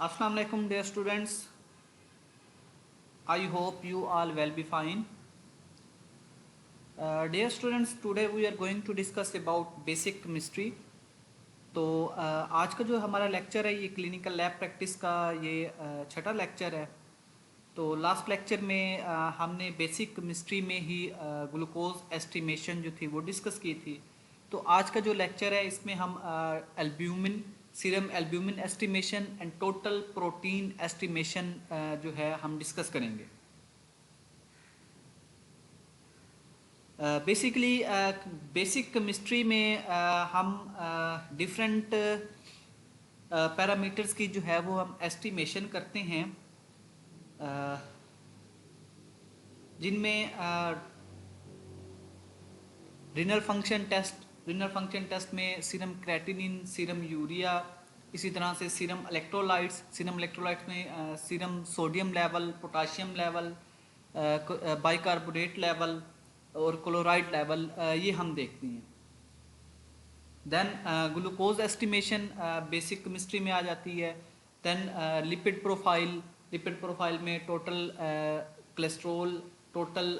Assalamu alaikum dear students. I hope you all will be fine. Dear students, today we are going to discuss about basic chemistry. तो आज का जो हमारा lecture है ये clinical lab practice का ये छठा लेक्चर है। तो लास्ट लेक्चर में हमने बेसिक केमिस्ट्री में ही ग्लूकोज एस्टिमेशन जो थी वो डिस्कस की थी। तो आज का जो लेक्चर है इसमें हम albumin, serum albumin estimation and total protein estimation जो है हम डिस्कस करेंगे। बेसिकली बेसिक केमिस्ट्री में हम डिफरेंट पैरामीटर्स की जो है वो हम एस्टिमेशन करते हैं, जिनमें रीनल फंक्शन टेस्ट में सीरम क्रेटिनिन, सीरम यूरिया, इसी तरह से सीरम इलेक्ट्रोलाइट्स में serum sodium level, potassium level, bicarbonate level और क्लोराइड लेवल ये हम देखते हैं। Then glucose estimation basic chemistry में आ जाती है। देन लिपिड प्रोफाइल में total cholesterol, total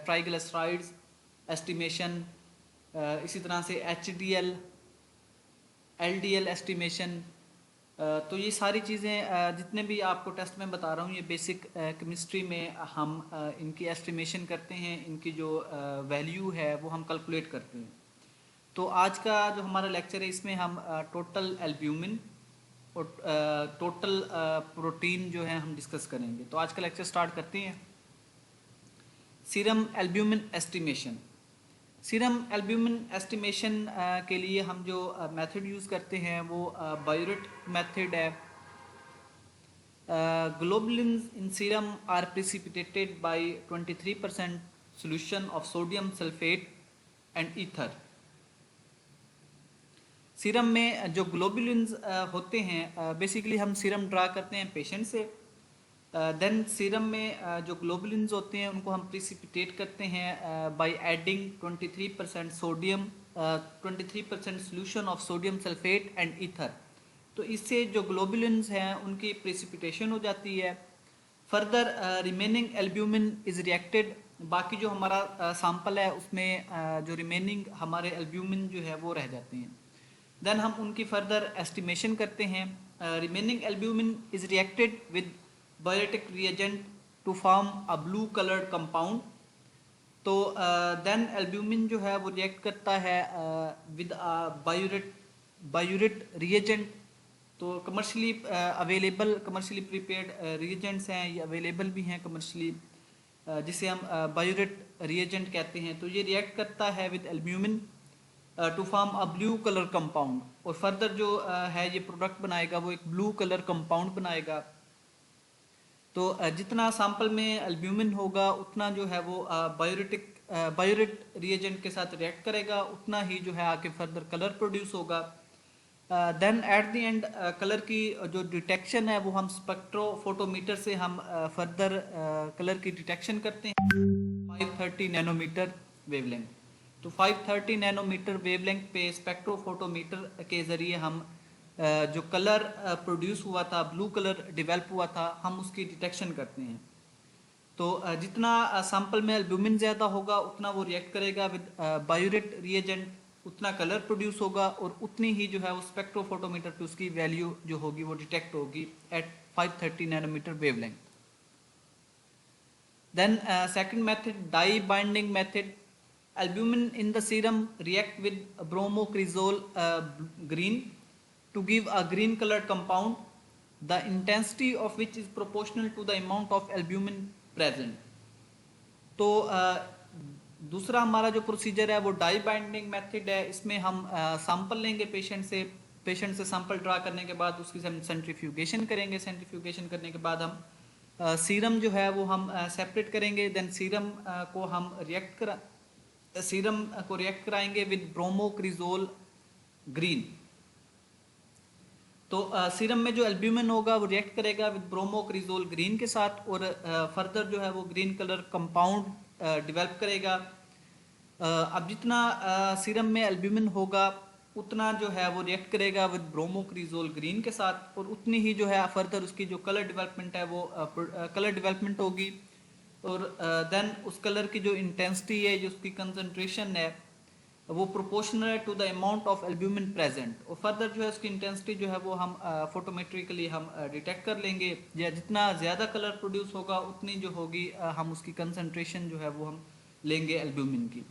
triglycerides estimation, इसी तरह से HDL, LDL एस्टिमेशन। तो ये सारी चीज़ें जितने भी आपको टेस्ट में बता रहा हूँ ये बेसिक केमिस्ट्री में हम इनकी एस्टिमेशन करते हैं, इनकी जो वैल्यू है वो हम कैलकुलेट करते हैं। तो आज का जो हमारा लेक्चर है इसमें हम टोटल एल्ब्यूमिन और टोटल प्रोटीन जो है हम डिस्कस करेंगे। तो आज का लेक्चर स्टार्ट करते हैं। Serum albumin estimation. Serum albumin estimation के लिए हम जो मेथड यूज़ करते हैं वो बायोरेट मेथड है। Globulins in serum are precipitated by 23% solution of sodium sulphate and ether. Serum में जो ग्लोबुलिन्स होते हैं, बेसिकली हम सीरम ड्रा करते हैं पेशेंट से। देन सीरम में जो ग्लोबुलिन्स होते हैं उनको हम प्रिसिपिटेट करते हैं by adding 23% sodium 23% solution of sodium sulphate and ether. तो इससे जो ग्लोबुलिन्स हैं उनकी प्रिसिपिटेशन हो जाती है। Further remaining albumin is reacted. बाकी जो हमारा सैंपल है उसमें जो रिमेनिंग हमारे एल्ब्यूमिन जो है वो रह जाते हैं। देन हम उनकी फर्दर एस्टिमेशन करते हैं। Remaining albumin is reacted with biuret reagent to form a blue coloured compound. तो देन एल्ब्यूमिन जो है वो रिएक्ट करता है विद बायोरेट रिएजेंट। तो commercially available, commercially prepared reagents हैं, ये अवेलेबल भी हैं कमर्शियली, जिसे हम बायोरेट रिएजेंट कहते हैं। तो ये रिएक्ट करता है with albumin to form a blue colour compound, और फर्दर जो है ये प्रोडक्ट बनाएगा वो एक ब्लू कलर कंपाउंड बनाएगा। तो जितना सैंपल में एल्ब्यूमिन होगा उतना जो है वो बायोरेट रिएजेंट के साथ रिएक्ट करेगा, उतना ही जो है आगे फर्दर कलर प्रोड्यूस होगा। Then at the end colour की जो डिटेक्शन है वो हम स्पेक्ट्रोफोटोमीटर से हम फर्दर कलर की डिटेक्शन करते हैं 530 नैनोमीटर वेवलेंथ। तो 530 नैनोमीटर वेवलेंथ पे स्पेक्ट्रोफोटोमीटर के ज़रिए हम जो कलर प्रोड्यूस हुआ था, ब्लू कलर डेवलप हुआ था, हम उसकी डिटेक्शन करते हैं। तो जितना सैंपल में एल्ब्यूमिन ज़्यादा होगा उतना वो रिएक्ट करेगा विद बायोरेट रिएजेंट, उतना कलर प्रोड्यूस होगा और उतनी ही जो है वो स्पेक्ट्रोफोटोमीटर पे उसकी वैल्यू जो होगी वो डिटेक्ट होगी at 530 nanometre wavelength. Then second method, dye binding method. Albumin in the serum react with bromocresol green to give a green colored compound, the intensity of which is proportional to the amount of albumin present. तो दूसरा हमारा जो procedure है वो die binding method है। इसमें हम sample लेंगे पेशेंट से सैंपल ड्रा करने के बाद उसकी हम सेंट्रीफ्यूगेशन करेंगे। सेंट्रीफ्यूगेशन करने के बाद हम सीरम जो है वो हम सेपरेट करेंगे। देन सीरम को हम रिएक्ट कराएंगे विद ब्रोमोक्रिजोल ग्रीन। तो सीरम में जो एल्ब्यूमिन होगा वो रिएक्ट करेगा विद ब्रोमोक्रिजोल ग्रीन के साथ और फर्दर जो है वो ग्रीन कलर कंपाउंड डेवलप करेगा। अब जितना सीरम में एल्ब्यूमिन होगा उतना जो है वो रिएक्ट करेगा विद ब्रोमोक्रिजोल ग्रीन के साथ, और उतनी ही जो है फर्दर उसकी जो कलर डेवलपमेंट है वो कलर डेवलपमेंट होगी। और देन उस कलर की जो इंटेंसिटी है, जो उसकी कंसंट्रेशन है, वो प्रोपोर्शनल है to the amount of albumin present. और फर्दर जो है उसकी इंटेंसिटी जो है वो हम फोटोमेट्रिकली हम डिटेक्ट कर लेंगे, या जितना ज़्यादा कलर प्रोड्यूस होगा उतनी जो होगी हम उसकी कंसंट्रेशन जो है वो हम लेंगे एल्ब्यूमिन की।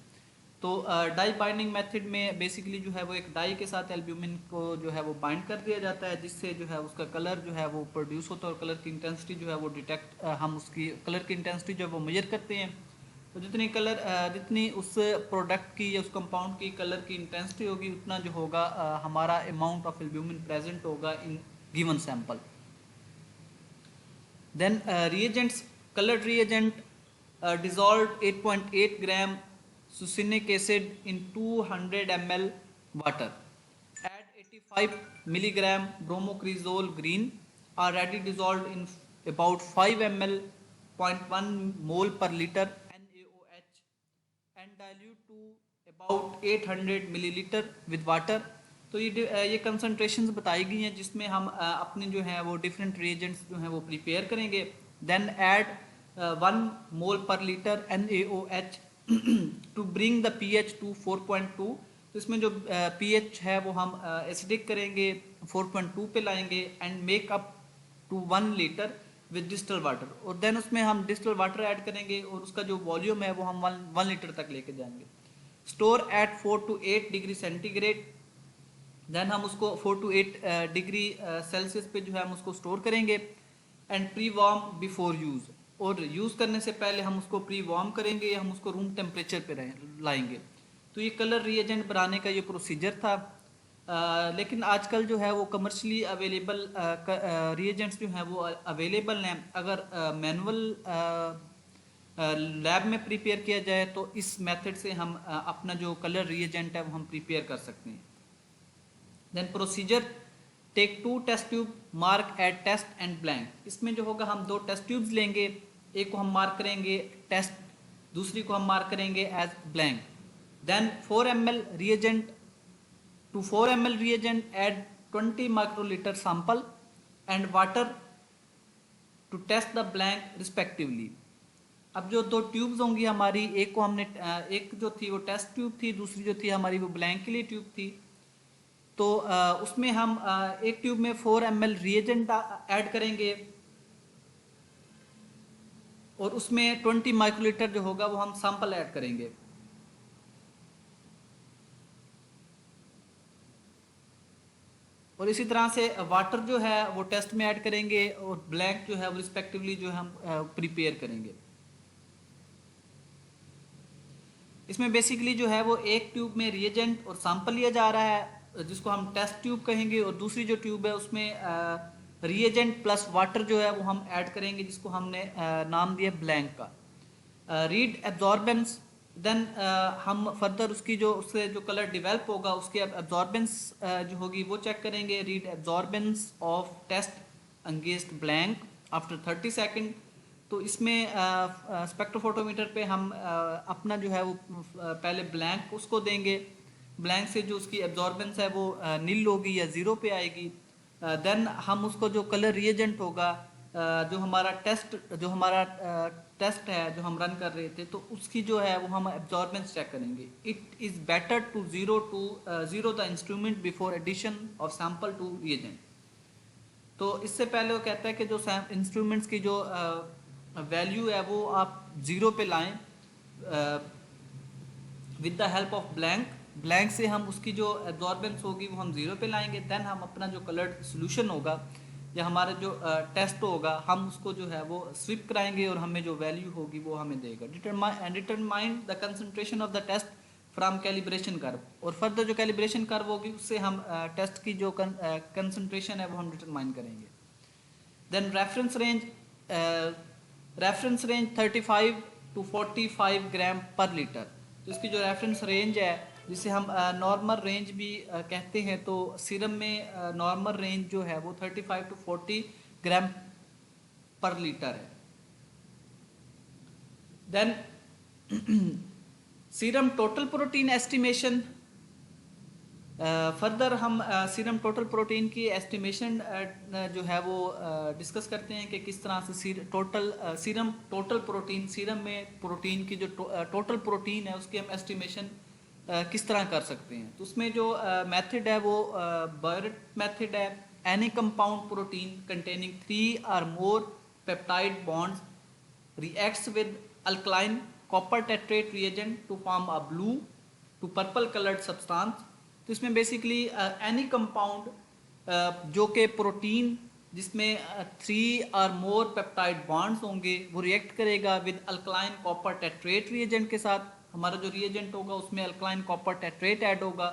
तो डाई बाइंडिंग मेथड में बेसिकली जो है वो एक डाई के साथ एल्ब्यूमिन को जो है वो बाइंड कर दिया जाता है, जिससे जो है उसका कलर जो है वो प्रोड्यूस होता है, और कलर की इंटेंसिटी जो है वो डिटेक्ट हम उसकी कलर की इंटेंसिटी जो है वो मेजर करते हैं। तो जितनी उस प्रोडक्ट की या उस कंपाउंड की कलर की इंटेंसिटी होगी, उतना जो होगा हमारा अमाउंट ऑफ एल्ब्यूमिन प्रेजेंट होगा in given sample. Then reagents, colored reagent dissolved 8.8 gram succinic acid in 200 ml water. Add 85 milligram bromocresol green already dissolved in about 5 ml 0.1 mole per liter NaOH and dilute to about 800 milliliter with water। तो ये concentrations बताई गई हैं जिसमें हम अपने जो है वो डिफरेंट रिएजेंट्स जो हैं वो प्रिपेयर करेंगे। देन ऐड 1 मोल पर litre NaOH to bring the pH to 4.2। तो इसमें जो pH है वो हम एसिडिक करेंगे, 4.2 पे लाएंगे, and make up to 1 litre with distilled water. और देन उसमें हम डिस्टल वाटर ऐड करेंगे, और उसका जो वॉल्यूम है वो हम 1 लीटर तक लेके जाएंगे। Store at 4 to 8 degree centigrade. Then हम उसको 4 to 8 डिग्री सेल्सियस पे जो है हम उसको स्टोर करेंगे। And pre warm before use, और यूज़ करने से पहले हम उसको प्री वार्म करेंगे, या हम उसको रूम टेम्परेचर पे लाएंगे। तो ये कलर रिएजेंट बनाने का ये प्रोसीजर था। लेकिन आजकल जो है वो कमर्शली अवेलेबल रिएजेंट्स जो हैं वो अवेलेबल हैं। अगर मैनुअल लैब में प्रिपेयर किया जाए तो इस मेथड से हम अपना जो कलर रिएजेंट है वो हम प्रिपेयर कर सकते हैं। Then procedure, take 2 test tube, mark at test and blank. इसमें जो होगा हम 2 टेस्ट ट्यूब्स लेंगे, एक को हम मार्क करेंगे टेस्ट, दूसरी को हम मार्क करेंगे as blank. Then 4 ml reagent, to 4 ml reagent add 20 microliter sample and water to test the blank respectively। अब जो 2 ट्यूब्स होंगी हमारी, एक को हमने एक जो थी वो टेस्ट ट्यूब थी, दूसरी जो थी हमारी वो ब्लैंक के लिए ट्यूब थी। तो उसमें हम एक ट्यूब में 4 ml रिएजेंट ऐड करेंगे, और उसमें 20 माइक्रोलीटर जो होगा वो हम सैंपल ऐड करेंगे। और इसी तरह से वाटर जो है वो टेस्ट में ऐड करेंगे, और ब्लैंक जो है वो रिस्पेक्टिवली जो हम प्रिपेयर करेंगे। इसमें बेसिकली जो है वो एक ट्यूब में रिएजेंट और सैंपल लिया जा रहा है, जिसको हम टेस्ट ट्यूब कहेंगे, और दूसरी जो ट्यूब है उसमें रिएजेंट प्लस वाटर जो है वो हम ऐड करेंगे, जिसको हमने नाम दिया ब्लैंक का। रीड एब्जॉर्बेंस, देन हम फर्दर उसकी जो उससे जो कलर डिवेल्प होगा उसकी एब्जॉर्बेंस जो होगी वो चेक करेंगे। Read absorbance of test against blank after 30 second. तो इसमें स्पेक्ट्रोफोटोमीटर पे हम अपना जो है वो पहले ब्लैंक उसको देंगे, ब्लैंक से जो उसकी एब्जॉर्बेंस है वो नील होगी या ज़ीरो पे आएगी। देन हम उसको जो कलर रिएजेंट होगा, जो हमारा टेस्ट है जो हम रन कर रहे थे, तो उसकी जो है वो हम एब्जॉर्बेंस चेक करेंगे। It is better to zero the instrument before addition of sample to reagent. तो इससे पहले वो कहता है कि जो इंस्ट्रूमेंट्स की जो वैल्यू है वो आप ज़ीरो पे लाएं with the help of blank से हम उसकी जो एब्जॉर्बेंस होगी वो हम ज़ीरो पे लाएंगे। देन हम अपना जो कलर्ड सोल्यूशन होगा या हमारा जो टेस्ट होगा हम उसको जो है वो स्विप कराएंगे, और हमें जो वैल्यू होगी वो हमें देगा। Determine the concentration of the test from calibration curve, और फर्दर जो कैलिब्रेशन कर्व होगी उससे हम टेस्ट की जो कंसंट्रेशन है वो हम डिटरमाइन करेंगे। देन रेफरेंस रेंज 35 to 45 ग्राम पर लीटर। तो इसकी जो रेफरेंस रेंज है, जिसे हम नॉर्मल रेंज भी कहते हैं, तो सीरम में नॉर्मल रेंज जो है वो 35 to 40 ग्राम पर लीटर है। Then serum total protein estimation, further हम सीरम टोटल प्रोटीन की एस्टिमेशन जो है वो डिस्कस करते हैं कि किस तरह से सीरम टोटल प्रोटीन, सीरम में प्रोटीन की जो टोटल प्रोटीन है उसकी हम एस्टिमेशन किस तरह कर सकते हैं। तो उसमें जो मेथड है वो बायोरेट मेथड है। Any compound protein containing 3 or more peptide bonds reacts with alkaline copper tetrate reagent to form a blue to purple colored substance। तो इसमें बेसिकली एनी कंपाउंड जो कि प्रोटीन जिसमें 3 और मोर पेप्टाइड बॉन्ड्स होंगे वो रिएक्ट करेगा with alkaline copper tartrate reagent के साथ। हमारा जो रिएजेंट होगा उसमें अल्कलाइन कॉपर टेट्रेट ऐड होगा।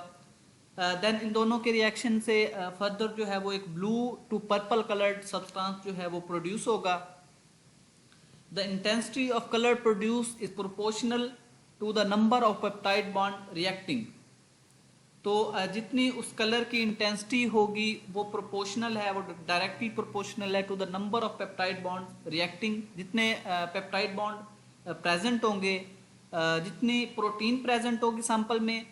देन इन दोनों के रिएक्शन से फर्दर जो है वो एक blue to purple coloured substance जो है वो प्रोड्यूस होगा। The intensity of color produced is proportional to the number of peptide bond reacting। तो जितनी उस कलर की इंटेंसिटी होगी वो प्रोपोर्शनल है, वो डायरेक्टली प्रोपोर्शनल है to the number of peptide bond reacting. जितने पेप्टाइड बॉन्ड प्रेजेंट होंगे, जितनी प्रोटीन प्रेजेंट होगी सैंपल में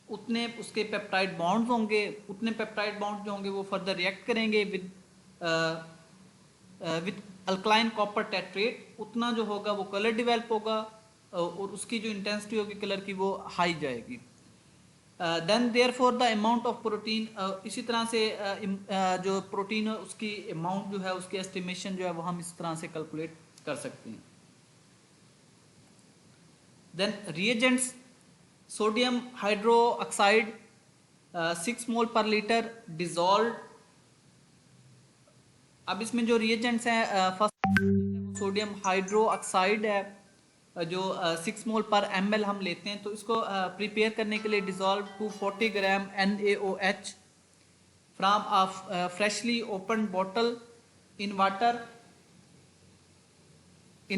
उतने उसके पेप्टाइड बॉन्ड्स होंगे। उतने पेप्टाइड बॉन्ड्स जो होंगे वो फर्दर रिएक्ट करेंगे विद अल्कलाइन कॉपर टेट्रेट। उतना जो होगा वो कलर डेवलप होगा और उसकी जो इंटेंसिटी होगी कलर की वो हाई जाएगी। Then therefore the amount of protein, इसी तरह से जो प्रोटीन है उसकी अमाउंट जो है उसकी एस्टिमेशन जो है वो हम इस तरह से कैलकुलेट कर सकते हैं। Then reagents, sodium hydroxide 6 mole पर लीटर डिजॉल्व। अब इसमें जो रिएजेंट्स हैं फर्स्ट सोडियम हाइड्रोक्साइड है जो 6 मोल पर ml हम लेते हैं। तो इसको प्रिपेयर करने के लिए dissolve 240 gram NaOH from a freshly open bottle in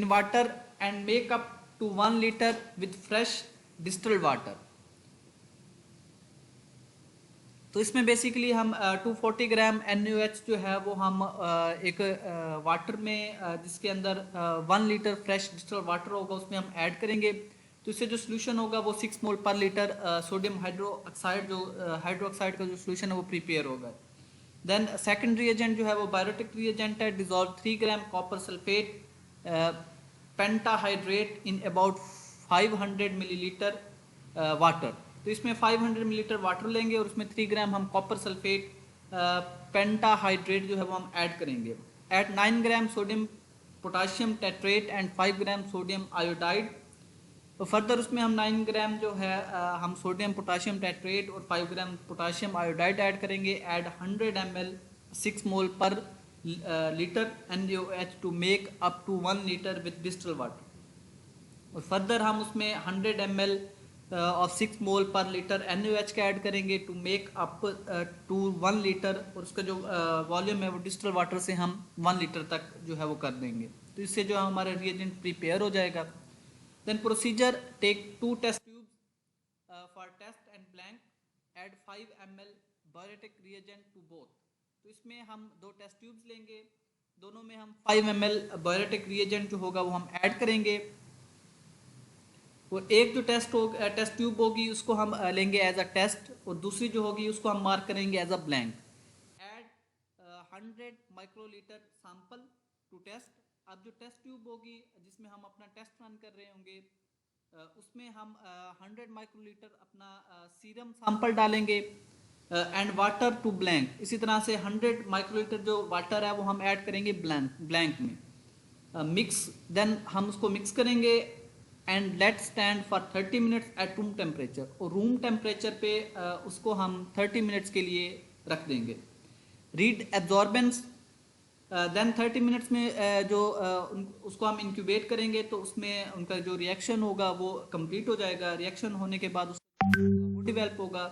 water and make up to 1 litre with fresh distilled water. तो इसमें बेसिकली हम 240 ग्राम NaOH जो है वो हम एक वाटर में जिसके अंदर 1 लीटर फ्रेश डिस्टिल्ड वाटर होगा उसमें हम ऐड करेंगे। तो इससे जो सोल्यूशन होगा वो 6 मोल पर लीटर सोडियम हाइड्रोक्साइड जो हाइड्रोक्साइड का जो सोल्यूशन है वो प्रिपेयर होगा। देन सेकंड रिएजेंट जो है वो बायोटिक रिएजेंट है। Dissolve 3 gram copper sulphate pentahydrate in about 500 millilitre water. तो इसमें 500 मिलीलीटर वाटर लेंगे और उसमें 3 ग्राम हम कॉपर सल्फेट पेंटाहाइड्रेट जो है वो हम ऐड करेंगे। Add 9 gram sodium potassium tartrate and 5 gram sodium iodide. तो फर्दर उसमें हम 9 ग्राम जो है हम सोडियम पोटाशियम टेट्रेट और 5 ग्राम पोटाशियम आयोडाइड ऐड करेंगे। ऐड 100 ml 6 मोल पर litre NaOH to make up to 1 litre with distilled water. और फर्दर हम उसमें 100 ml ऑफ 6 मोल पर लीटर NaOH का ऐड करेंगे to make up to 1 litre. और उसका जो वॉल्यूम है वो डिस्टिल्ड वाटर से हम 1 लीटर तक जो है वो कर देंगे। तो इससे जो हमारा रिएजेंट प्रिपेयर हो जाएगा। Then procedure, take 2 test tubes for test and blank, add 5 ml बायोटिक रिएजेंट टू बोथ। तो इसमें हम 2 टेस्ट ट्यूब्स लेंगे, दोनों में हम 5 ml बायोटिक रिएजेंट जो होगा वो हम ऐड करेंगे। और एक जो टेस्ट ट्यूब होगी उसको हम लेंगे एज अ टेस्ट और दूसरी जो होगी उसको हम मार्क करेंगे as a blank. Add 100 microlitre sample to test. अब जो टेस्ट ट्यूब होगी जिसमें हम अपना टेस्ट रन कर रहे होंगे उसमें हम 100 माइक्रोलीटर अपना सीरम सैंपल डालेंगे एंड वाटर टू ब्लैंक। इसी तरह से 100 माइक्रोलीटर जो वाटर है वो हम ऐड करेंगे ब्लैंक में। मिक्स, देन हम उसको मिक्स करेंगे and let stand for 30 minutes at room temperature. और रूम टेम्परेचर पे उसको हम 30 मिनट्स के लिए रख देंगे। रीड एब्जॉर्बेंस, देन 30 मिनट्स में उसको हम इंक्यूबेट करेंगे तो उसमें उनका जो रिएक्शन होगा वो कंप्लीट हो जाएगा। रिएक्शन होने के बाद वो डिवेल्प होगा।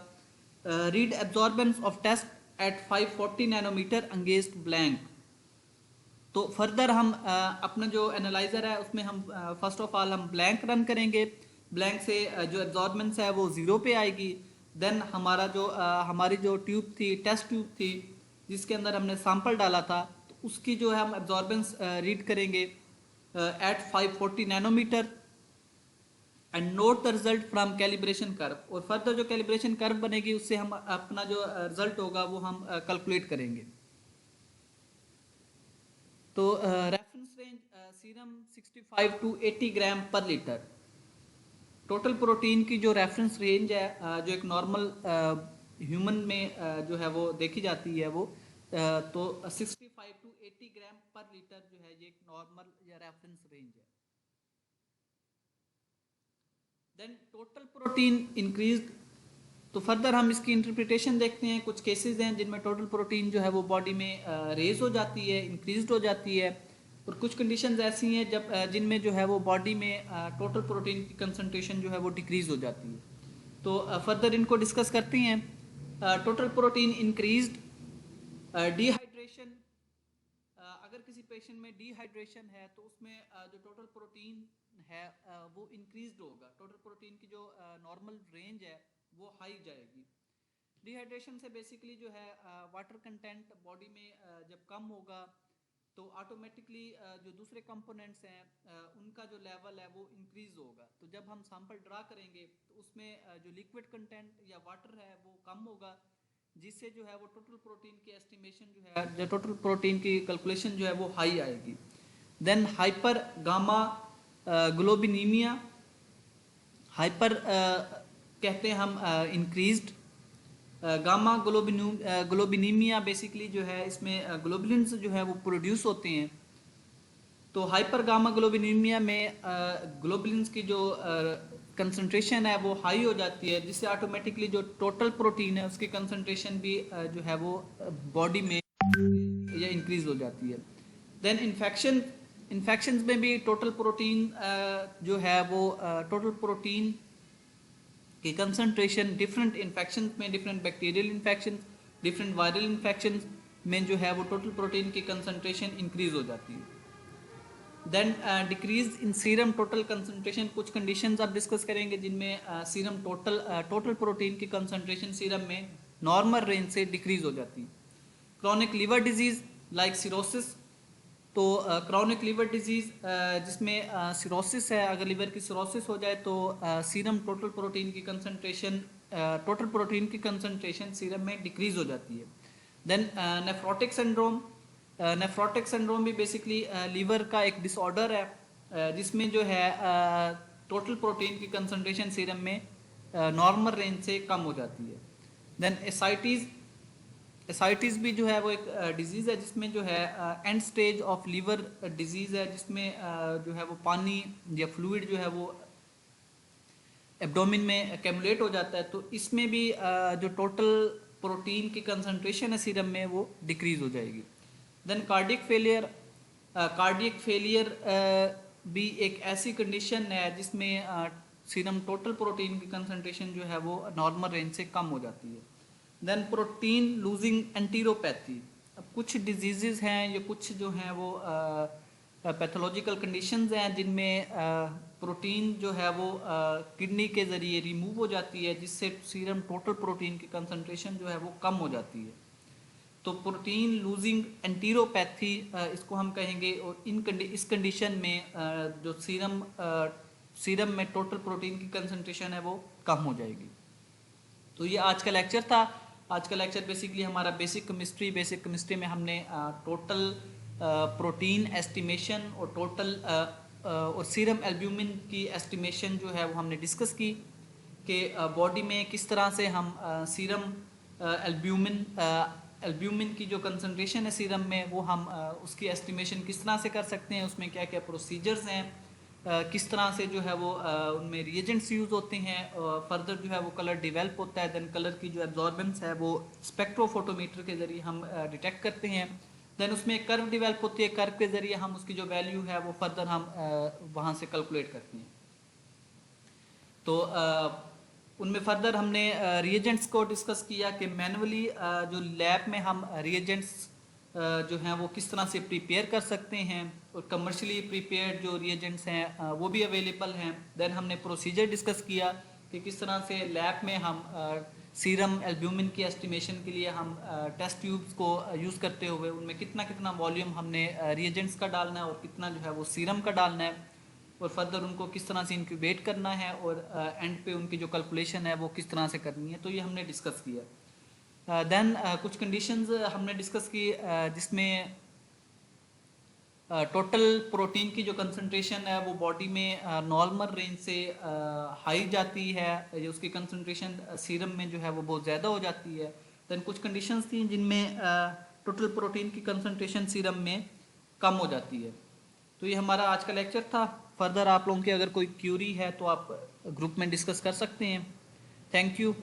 Read absorbance of test at 540 nanometre against blank. तो फर्दर हम अपना जो एनालाइजर है उसमें हम फर्स्ट ऑफ ऑल हम ब्लैंक रन करेंगे। ब्लैंक से जो एब्जॉर्बेंस है वो 0 पे आएगी। देन हमारी जो ट्यूब थी, टेस्ट ट्यूब थी जिसके अंदर हमने सैंपल डाला था, तो उसकी जो है हम एब्जॉर्बेंस रीड करेंगे at 540 nanometre. And note the result from calibration curve, और फर्दर जो कैलिब्रेशन कर्व बनेगी उससे हम अपना जो रिजल्ट होगा वो हम कैलकुलेट करेंगे। तो रेफरेंस रेंज सीरम 65 टू 80 ग्राम पर लीटर। टोटल प्रोटीन की जो रेफरेंस रेंज है जो एक नॉर्मल ह्यूमन में जो है वो देखी जाती है वो तो 65 टू 80 ग्राम पर लीटर जो है ये एक नॉर्मल या रेफरेंस रेंज है। देन टोटल प्रोटीन इंक्रीज, तो फर्दर हम इसकी इंटरप्रिटेशन देखते हैं। कुछ केसेस हैं जिनमें टोटल प्रोटीन जो है वो बॉडी में रेज हो जाती है, इंक्रीज हो जाती है, और कुछ कंडीशंस ऐसी हैं जब जिनमें जो है वो बॉडी में टोटल प्रोटीन की कंसंट्रेशन जो है वो डिक्रीज हो जाती है। तो फर्दर इनको डिस्कस करते हैं। टोटल प्रोटीन इंक्रीज्ड, डिहाइड्रेशन, अगर किसी पेशेंट में डिहाइड्रेशन है तो उसमें जो टोटल प्रोटीन है वो इंक्रीज्ड होगा, टोटल प्रोटीन की जो नॉर्मल रेंज है वो हाई जाएगी। डिहाइड्रेशन से बेसिकली जो है वाटर कंटेंट बॉडी में जब कम होगा तो ऑटोमेटिकली जो दूसरे कंपोनेंट्स हैं उनका जो लेवल है वो इंक्रीज होगा। तो जब हम सैंपल ड्रा करेंगे तो उसमें जो लिक्विड कंटेंट या वाटर है वो कम होगा, जिससे जो है वो टोटल प्रोटीन की एस्टिमेशन जो है, जो टोटल प्रोटीन की कैलकुलेशन जो है वो हाई आएगी। देन हाइपर गामा ग्लोबिनीमिया, हाइपर कहते हैं हम इंक्रीज्ड गामा ग्लोबिनीमिया, बेसिकली जो है इसमें ग्लोबुलिन्स जो है वो प्रोड्यूस होते हैं। तो हाइपर गामा ग्लोबिनीमिया में ग्लोबुलिन्स की जो कंसंट्रेशन है वो हाई हो जाती है, जिससे ऑटोमेटिकली जो टोटल प्रोटीन है उसकी कंसंट्रेशन भी जो है वो बॉडी में या इंक्रीज हो जाती है। देन इन्फेक्शंस में भी टोटल प्रोटीन जो है वो टोटल प्रोटीन की कंसंट्रेशन डिफरेंट इन्फेक्शन में, different bacterial infection, different viral infection में जो है वो टोटल प्रोटीन की कंसंट्रेशन इंक्रीज हो जाती है। Then decrease in serum total concentration, कुछ कंडीशंस आप डिस्कस करेंगे जिनमें सीरम टोटल प्रोटीन की कंसंट्रेशन सीरम में नॉर्मल रेंज से डिक्रीज हो जाती है। Chronic liver disease like cirrhosis, तो क्रॉनिक लिवर डिजीज जिसमें सिरोसिस है, अगर लिवर की सिरोसिस हो जाए तो सीरम टोटल प्रोटीन की कंसंट्रेशन सीरम में डिक्रीज हो जाती है। Then nephrotic syndrome, nephrotic syndrome भी बेसिकली लीवर का एक डिसऑर्डर है जिसमें जो है टोटल प्रोटीन की कंसंट्रेशन सीरम में नॉर्मल रेंज से कम हो जाती है। देन एसाइटिस भी जो है वो एक डिजीज़ है जिसमें जो है end stage of liver disease है, जिसमें जो है वो पानी या फ्लूइड जो है वो एब्डोमिन में एक्यूमुलेट हो जाता है। तो इसमें भी जो टोटल प्रोटीन की कंसंट्रेशन है सीरम में वो डिक्रीज हो जाएगी। देन कार्डियक फेलियर भी एक ऐसी कंडीशन है जिसमें सीरम टोटल प्रोटीन की कंसंट्रेशन जो है वो नॉर्मल रेंज से कम हो जाती है। देन प्रोटीन लूजिंग एंटीरोपैथी, अब कुछ डिजीज़ हैं या कुछ जो हैं वो पैथोलॉजिकल कंडीशंस हैं जिनमें प्रोटीन जो है वो किडनी के ज़रिए रिमूव हो जाती है, जिससे सीरम टोटल प्रोटीन की कंसंट्रेशन जो है वो कम हो जाती है। तो प्रोटीन लूजिंग एंटीरोपैथी इसको हम कहेंगे, और इस कंडीशन में जो सीरम में टोटल प्रोटीन की कंसंट्रेशन है वो कम हो जाएगी। तो ये आज का लेक्चर था। आज का लेक्चर बेसिकली हमारा बेसिक केमिस्ट्री में हमने टोटल प्रोटीन एस्टिमेशन और टोटल और सीरम एल्ब्यूमिन की एस्टिमेशन जो है वो हमने डिस्कस की कि बॉडी में किस तरह से हम सीरम एल्ब्यूमिन की जो कंसंट्रेशन है सीरम में वो हम उसकी एस्टिमेशन किस तरह से कर सकते हैं, उसमें क्या क्या प्रोसीजर्स हैं, किस तरह से जो है वो उनमें रिएजेंट्स यूज़ होते हैं, फर्दर जो है वो कलर डेवलप होता है। देन कलर की जो एब्जॉर्बेंस है वो स्पेक्ट्रोफोटोमीटर के ज़रिए हम डिटेक्ट करते हैं। देन उसमें एक कर्व डेवलप होती है, कर्व के ज़रिए हम उसकी जो वैल्यू है वो फर्दर हम वहाँ से कैलकुलेट करते हैं। तो उनमें फर्दर हमने रिएजेंट्स को डिस्कस किया कि मैनुअली जो लैब में हम रिएजेंट्स जो हैं वो किस तरह से प्रिपेयर कर सकते हैं, और कमर्शियली प्रिपेयर्ड जो रिएजेंट्स हैं वो भी अवेलेबल हैं। देन हमने प्रोसीजर डिस्कस किया कि किस तरह से लैब में हम सीरम एल्ब्यूमिन की एस्टिमेशन के लिए हम टेस्ट ट्यूब्स को यूज़ करते हुए उनमें कितना कितना वॉल्यूम हमने रिएजेंट्स का डालना है और कितना जो है वो सीरम का डालना है, और फर्दर उनको किस तरह से इंक्यूबेट करना है और एंड पे उनकी जो कैलकुलेशन है वो किस तरह से करनी है, तो ये हमने डिस्कस किया। देन कुछ कंडीशंस हमने डिस्कस की जिसमें टोटल प्रोटीन की जो कंसंट्रेशन है वो बॉडी में नॉर्मल रेंज से हाई जाती है, ये उसकी कंसंट्रेशन सीरम में जो है वो बहुत ज़्यादा हो जाती है। देन कुछ कंडीशंस थी जिनमें टोटल प्रोटीन की कंसंट्रेशन सीरम में कम हो जाती है। तो ये हमारा आज का लेक्चर था। फर्दर आप लोगों की अगर कोई क्यूरी है तो आप ग्रुप में डिस्कस कर सकते हैं। Thank you.